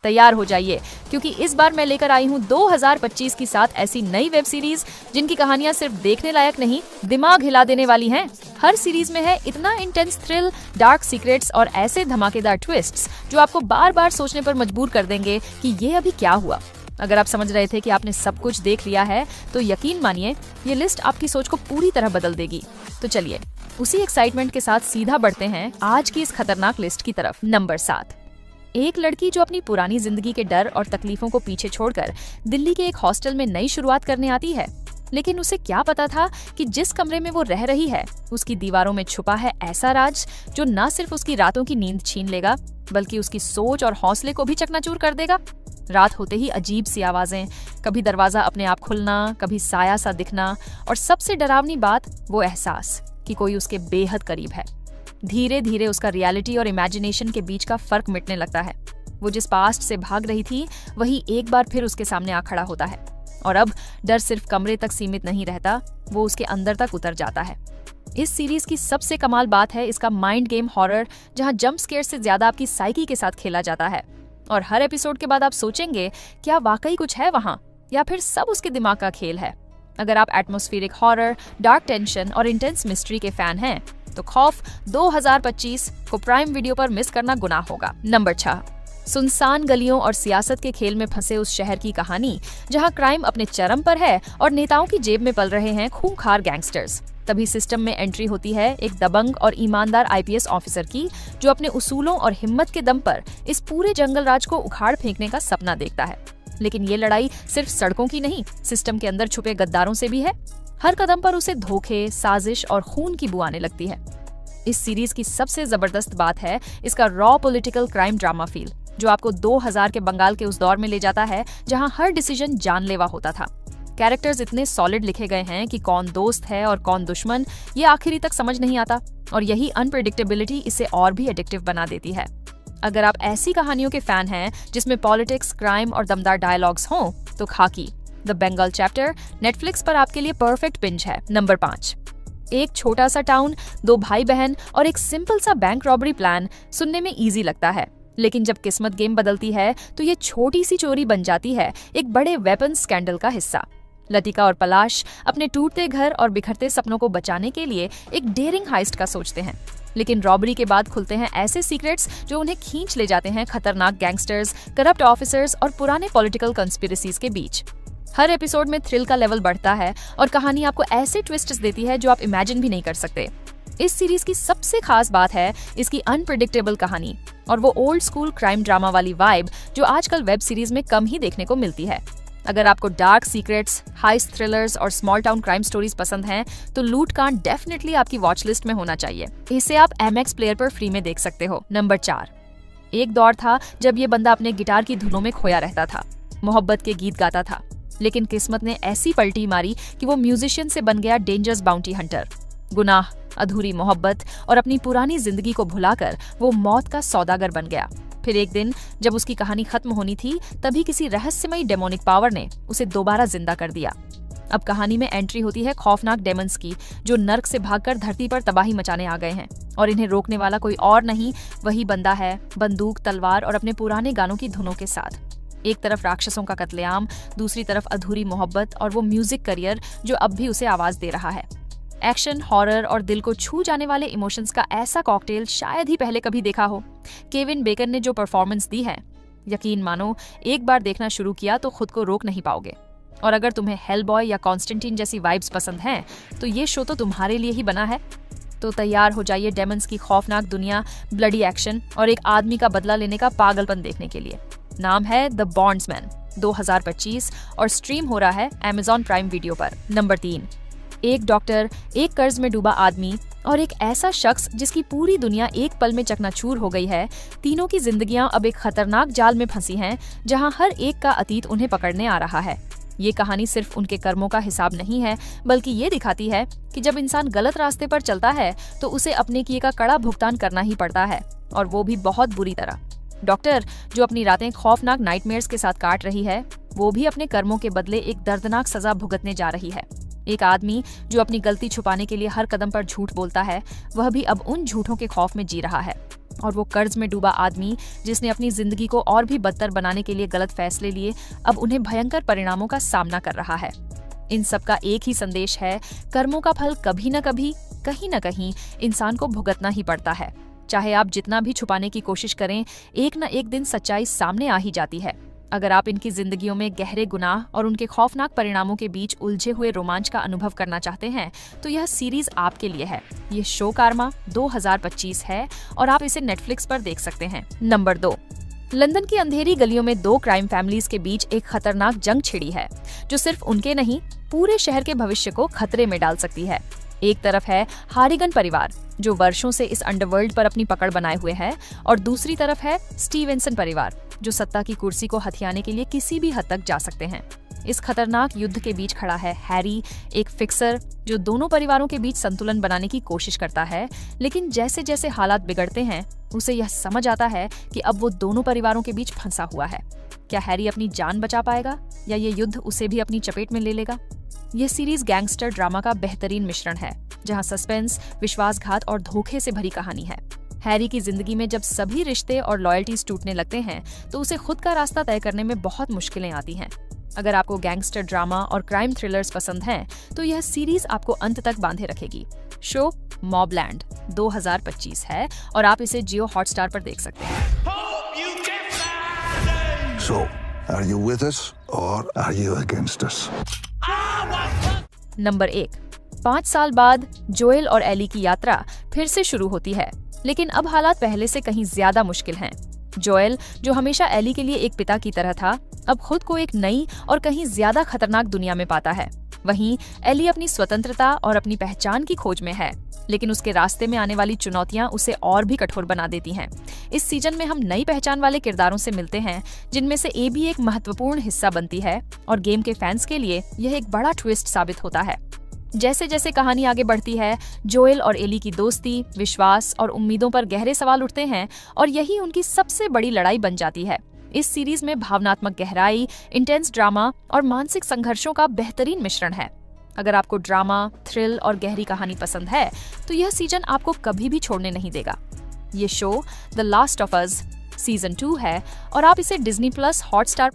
तैयार हो जाइए, क्योंकि इस बार मैं लेकर आई हूँ 2025 की 7 ऐसी नई वेब सीरीज जिनकी कहानियां सिर्फ देखने लायक नहीं, दिमाग हिला देने वाली हैं। हर सीरीज में है इतना इंटेंस थ्रिल, डार्क सीक्रेट्स और ऐसे धमाकेदार ट्विस्ट्स जो आपको बार बार सोचने पर मजबूर कर देंगे कि ये अभी क्या हुआ। अगर आप समझ रहे थे कि आपने सब कुछ देख लिया है, तो यकीन मानिए ये लिस्ट आपकी सोच को पूरी तरह बदल देगी। तो चलिए उसी एक्साइटमेंट के साथ सीधा बढ़ते हैं आज की इस खतरनाक लिस्ट की तरफ। नंबर 7। एक लड़की जो अपनी पुरानी जिंदगी के डर और तकलीफों को पीछे छोड़कर दिल्ली के एक हॉस्टल में नई शुरुआत करने आती है। लेकिन उसे क्या पता था कि जिस कमरे में वो रह रही है उसकी दीवारों में छुपा है ऐसा राज जो न सिर्फ उसकी रातों की नींद छीन लेगा, बल्कि उसकी सोच और हौसले को भी चकनाचूर कर देगा। रात होते ही अजीब सी आवाजें, कभी दरवाजा अपने आप खुलना, कभी साया सा दिखना, और सबसे डरावनी बात वो एहसास कि कोई उसके बेहद करीब है। धीरे धीरे उसका रियलिटी और इमेजिनेशन के बीच का फर्क मिटने लगता है। वो जिस पास्ट से भाग रही थी वही एक बार फिर उसके सामने आ खड़ा होता है, और अब डर सिर्फ कमरे तक सीमित नहीं रहता, वो उसके अंदर तक उतर जाता है। इस सीरीज की सबसे कमाल बात है इसका माइंड गेम हॉरर, जहां जंप स्केयर से ज्यादा आपकी साइकी के साथ खेला जाता है। और हर एपिसोड के बाद आप सोचेंगे क्या वाकई कुछ है वहां, या फिर सब उसके दिमाग का खेल है। अगर आप एटमॉस्फेरिक हॉरर, डार्क टेंशन और इंटेंस मिस्ट्री के फैन हैं, तो खौफ 2025 को प्राइम वीडियो पर मिस करना गुनाह होगा। नंबर 6। सुनसान गलियों और सियासत के खेल में फंसे उस शहर की कहानी जहां क्राइम अपने चरम पर है और नेताओं की जेब में पल रहे हैं खूंखार गैंगस्टर्स। तभी सिस्टम में एंट्री होती है एक दबंग और ईमानदार आईपीएस ऑफिसर की, जो अपने उसूलों और हिम्मत के दम पर इस पूरे जंगल राज को उखाड़ फेंकने का सपना देखता है। लेकिन ये लड़ाई सिर्फ सड़कों की नहीं, सिस्टम के अंदर छुपे गद्दारों से भी है। हर कदम पर उसे धोखे, साजिश और खून की बू आने लगती है। इस सीरीज की सबसे जबरदस्त बात है इसका raw political crime drama feel, जो आपको 2000 के बंगाल के उस दौर में ले जाता है जहां हर डिसीजन जानलेवा होता था। कैरेक्टर्स इतने सॉलिड लिखे गए हैं कि कौन दोस्त है और कौन दुश्मन ये आखिरी तक समझ नहीं आता, और यही अनप्रेडिक्टेबिलिटी इसे और भी एडिक्टिव बना देती है। अगर आप ऐसी कहानियों के फैन हैं जिसमें पॉलिटिक्स, क्राइम और दमदार डायलॉग्स हों, तो खाकी द बंगाल चैप्टर नेटफ्लिक्स पर आपके लिए परफेक्ट बिंज है। नंबर 5। एक छोटा सा टाउन, 2 भाई बहन और एक सिंपल सा बैंक रॉबरी प्लान सुनने में इजी लगता है, लेकिन जब किस्मत गेम बदलती है तो ये छोटी सी चोरी बन जाती है एक बड़े वेपन स्कैंडल का हिस्सा। लतिका और पलाश अपने टूटते घर और बिखरते सपनों को बचाने के लिए एक डेयरिंग हाइस्ट का सोचते हैं, लेकिन रॉबरी के बाद खुलते हैं ऐसे सीक्रेट्स जो उन्हें खींच ले जाते हैं खतरनाक गैंगस्टर्स, करप्ट ऑफिसर्स और पुराने पॉलिटिकल कंस्पिरेसीज के बीच। हर एपिसोड में थ्रिल का लेवल बढ़ता है और कहानी आपको ऐसे ट्विस्ट्स देती है जो आप इमेजिन भी नहीं कर सकते। इस सीरीज की सबसे खास बात है इसकी अनप्रेडिक्टेबल कहानी और वो ओल्ड स्कूल क्राइम ड्रामा वाली वाइब जो आजकल वेब सीरीज में कम ही देखने को मिलती है। अगर आपको डार्क सीक्रेट्स, हाइस्ट थ्रिलर्स और स्मॉल टाउन क्राइम स्टोरीज पसंद हैं, तो लूट कांड डेफिनेटली आपकी वॉच लिस्ट में होना चाहिए। इसे आप MX प्लेयर पर फ्री में देख सकते हो। नंबर 4। एक दौर था जब ये बंदा अपने गिटार की धुनों में खोया रहता था, मोहब्बत के गीत गाता था, लेकिन किस्मत ने ऐसी पलटी मारी कि वो म्यूजिशियन से बन गया डेंजरस बाउंटी हंटर। गुनाह, अधूरी मोहब्बत और अपनी पुरानी जिंदगी को भुलाकर वो मौत का सौदागर बन गया। फिर एक दिन जब उसकी कहानी खत्म होनी थी, तभी किसी रहस्यमयी डेमोनिक पावर ने उसे दोबारा जिंदा कर दिया। अब कहानी में एंट्री होती है खौफनाक डेमंस की, जो नर्क से भागकर धरती पर तबाही मचाने आ गए हैं, और इन्हें रोकने वाला कोई और नहीं, वही बंदा है, बंदूक, तलवार और अपने पुराने गानों की धुनों के साथ। एक तरफ राक्षसों का कत्लेआम, दूसरी तरफ अधूरी मोहब्बत और वो म्यूजिक करियर जो अब भी उसे आवाज दे रहा है। एक्शन, हॉरर और दिल को छू जाने वाले इमोशंस का ऐसा कॉकटेल शायद ही पहले कभी देखा हो। केविन बेकन ने जो परफॉर्मेंस दी है, यकीन मानो एक बार देखना शुरू किया तो खुद को रोक नहीं पाओगे। और अगर तुम्हें हेलबॉय या कॉन्स्टेंटीन जैसी वाइब्स पसंद हैं, तो ये शो तो तुम्हारे लिए ही बना है। तो तैयार हो जाइए डेमंस की खौफनाक दुनिया, ब्लडी एक्शन और एक आदमी का बदला लेने का पागलपन देखने के लिए। नाम है द बॉन्ड्समैन 2025 और स्ट्रीम हो रहा है Amazon प्राइम वीडियो पर। नंबर 3। एक डॉक्टर, एक कर्ज में डूबा आदमी और एक ऐसा शख्स जिसकी पूरी दुनिया एक पल में चकनाचूर हो गई है। तीनों की जिंदगियां अब एक खतरनाक जाल में फंसी हैं, जहां हर एक का अतीत उन्हें पकड़ने आ रहा है। ये कहानी सिर्फ उनके कर्मों का हिसाब नहीं है, बल्कि ये दिखाती है कि जब इंसान गलत रास्ते पर चलता है तो उसे अपने किए का कड़ा भुगतान करना ही पड़ता है, और वो भी बहुत बुरी तरह। डॉक्टर जो अपनी रातें खौफनाक नाइटमेयर्स के साथ काट रही है, वो भी अपने कर्मों के बदले एक दर्दनाक सजा भुगतने जा रही है। एक आदमी जो अपनी गलती छुपाने के लिए हर कदम पर झूठ बोलता है, वह भी अब उन झूठों के खौफ में जी रहा है। और वो कर्ज में डूबा आदमी जिसने अपनी जिंदगी को और भी बदतर बनाने के लिए गलत फैसले लिए, अब उन्हें भयंकर परिणामों का सामना कर रहा है। इन सब का एक ही संदेश है, कर्मों का फल कभी न कभी, कहीं न कहीं इंसान को भुगतना ही पड़ता है। चाहे आप जितना भी छुपाने की कोशिश करें, एक न एक दिन सच्चाई सामने आ ही जाती है। अगर आप इनकी जिंदगियों में गहरे गुनाह और उनके खौफनाक परिणामों के बीच उलझे हुए रोमांच का अनुभव करना चाहते हैं, तो यह सीरीज आपके लिए है। ये शो कार्मा 2025 है और आप इसे नेटफ्लिक्स पर देख सकते हैं। नंबर 2, लंदन की अंधेरी गलियों में 2 क्राइम फैमिलीज के बीच एक खतरनाक जंग छिड़ी है, जो सिर्फ उनके नहीं, पूरे शहर के भविष्य को खतरे में डाल सकती है। एक तरफ है हारिगन परिवार, जो वर्षों से इस अंडरवर्ल्ड पर अपनी पकड़ बनाए हुए है, और दूसरी तरफ है स्टीवेंसन परिवार, जो सत्ता की कुर्सी को हथियाने के लिए किसी भी हद तक जा सकते हैं। इस खतरनाक युद्ध के बीच खड़ा है हैरी, एक फिक्सर जो दोनों परिवारों के बीच संतुलन बनाने की कोशिश करता है, लेकिन जैसे जैसे हालात बिगड़ते हैं, उसे यह समझ आता है कि अब वो दोनों परिवारों के बीच फंसा हुआ है। क्या हैरी अपनी जान बचा पाएगा या ये युद्ध उसे भी अपनी चपेट में ले लेगा? ये सीरीज गैंगस्टर ड्रामा का बेहतरीन मिश्रण है, जहां सस्पेंस, विश्वासघात और धोखे से भरी कहानी है। हैरी की जिंदगी में जब सभी रिश्ते और लॉयल्टीज टूटने लगते हैं, तो उसे खुद का रास्ता तय करने में बहुत मुश्किलें आती हैं। अगर आपको गैंगस्टर ड्रामा और क्राइम थ्रिलर्स पसंद हैं, तो यह सीरीज आपको अंत तक बांधे रखेगी। शो मॉबलैंड 2025 है और आप इसे जियो हॉटस्टार पर देख सकते हैं। So, are you with us or are you against us? Number 1, 5 साल बाद जोएल और एली की यात्रा फिर से शुरू होती है, लेकिन अब हालात पहले से कहीं ज्यादा मुश्किल हैं। जोएल, जो हमेशा एली के लिए एक पिता की तरह था, अब खुद को एक नई और कहीं ज्यादा खतरनाक दुनिया में पाता है। वहीं एली अपनी स्वतंत्रता और अपनी पहचान की खोज में है, लेकिन उसके रास्ते में आने वाली चुनौतियां उसे और भी कठोर बना देती हैं। इस सीजन में हम नई पहचान वाले किरदारों से मिलते हैं, जिनमें से ए भी एक महत्वपूर्ण हिस्सा बनती है, और गेम के फैंस के लिए यह एक बड़ा ट्विस्ट साबित होता है। जैसे जैसे कहानी आगे बढ़ती है, जोएल और एली की दोस्ती, विश्वास और उम्मीदों पर गहरे सवाल उठते हैं, और यही उनकी सबसे बड़ी लड़ाई बन जाती है। इस सीरीज में भावनात्मक गहराई, इंटेंस ड्रामा और मानसिक संघर्षों का बेहतरीन मिश्रण है। अगर आपको ड्रामा, थ्रिल और गहरी कहानी पसंद है, तो यह सीजन आपको कभी भी छोड़ने नहीं देगा। ये show the last of us season 2 है और आप इसे डिज्नी प्लस हॉटस्टार